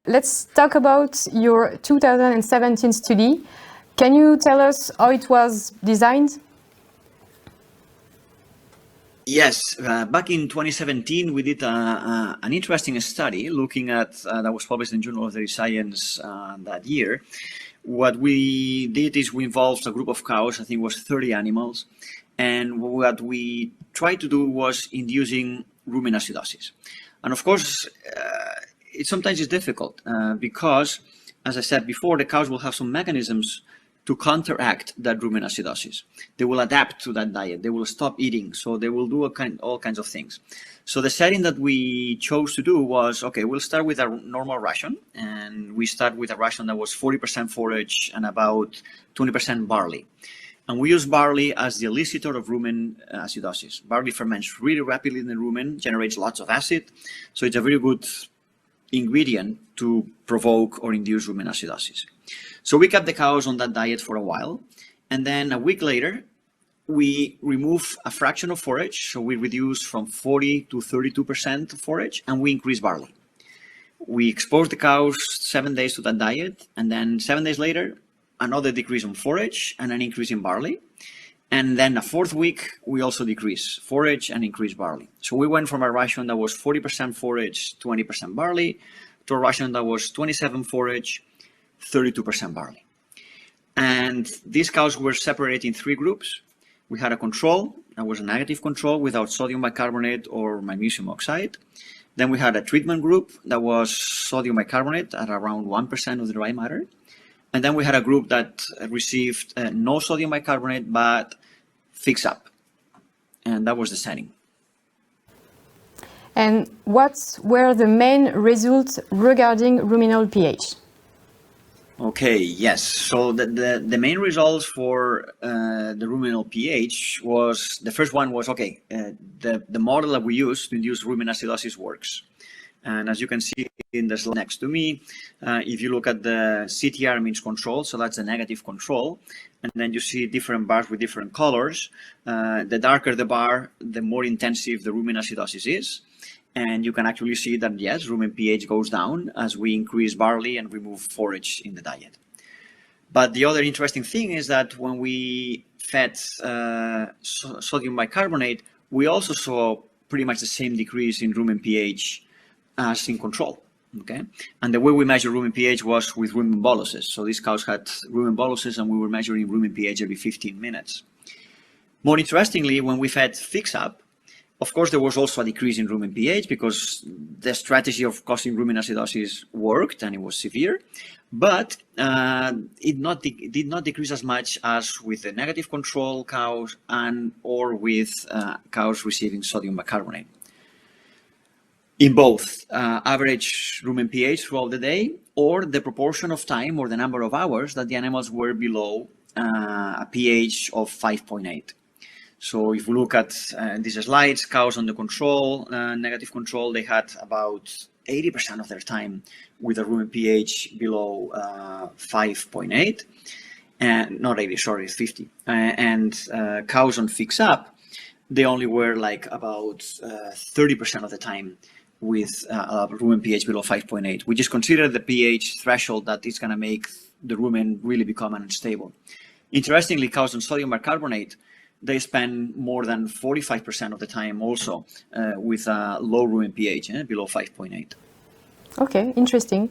Let's talk about your 2017 study. Can you tell us how it was designed? Yes, back in 2017, we did an interesting study looking at, that was published in Journal of Dairy Science that year. What we did is we involved a group of cows, I think it was 30 animals, and what we tried to do was inducing rumen acidosis. And of course, it sometimes is difficult because, as I said before, the cows will have some mechanisms to counteract that rumen acidosis. They will adapt to that diet. They will stop eating. So they will do all kinds of things. So the setting that we chose to do was, okay, we'll start with a normal ration. And we start with a ration that was 40% forage and about 20% barley. And we use barley as the elicitor of rumen acidosis. Barley ferments really rapidly in the rumen, generates lots of acid. So it's a very good ingredient to provoke or induce rumen acidosis. So we kept the cows on that diet for a while, and then a week later, we remove a fraction of forage. So we reduce from 40 to 32% forage, and we increase barley. We expose the cows 7 days to that diet, and then 7 days later, another decrease in forage and an increase in barley. And then a fourth week, we also decrease forage and increase barley. So we went from a ration that was 40% forage, 20% barley, to a ration that was 27 forage, 32% barley. And these cows were separated in three groups. We had a control, that was a negative control without sodium bicarbonate or magnesium oxide. Then we had a treatment group that was sodium bicarbonate at around 1% of the dry matter. And then we had a group that received no sodium bicarbonate, but pHix-up. And that was the setting. And what were the main results regarding ruminal pH? Okay, yes. So the main results for the ruminal pH was, the first one was, okay, the model that we use to induce rumen acidosis works. And as you can see in the slide next to me, if you look at the CTR means control, so that's a negative control, and then you see different bars with different colors. The darker the bar, the more intensive the rumen acidosis is. And you can actually see that, yes, rumen pH goes down as we increase barley and remove forage in the diet. But the other interesting thing is that when we fed sodium bicarbonate, we also saw pretty much the same decrease in rumen pH as in control. Okay, and the way we measure rumen pH was with rumen boluses. So these cows had rumen boluses, and we were measuring rumen pH every 15 minutes. More interestingly, when we fed pHix-up, of course, there was also a decrease in rumen pH because the strategy of causing rumen acidosis worked and it was severe, but it did not decrease as much as with the negative control cows or with cows receiving sodium bicarbonate. In both average rumen pH throughout the day, or the proportion of time or the number of hours that the animals were below a pH of 5.8. So if we look at these slides, cows on the control, negative control, they had about 80% of their time with a rumen pH below 5.8, and not 80, sorry, 50. And cows on pHix-up, they only were like about 30% of the time with a rumen pH below 5.8, which is considered the pH threshold that is going to make the rumen really become unstable. Interestingly, cows on sodium bicarbonate, they spend more than 45% of the time also with a low rumen pH, below 5.8. Okay, interesting.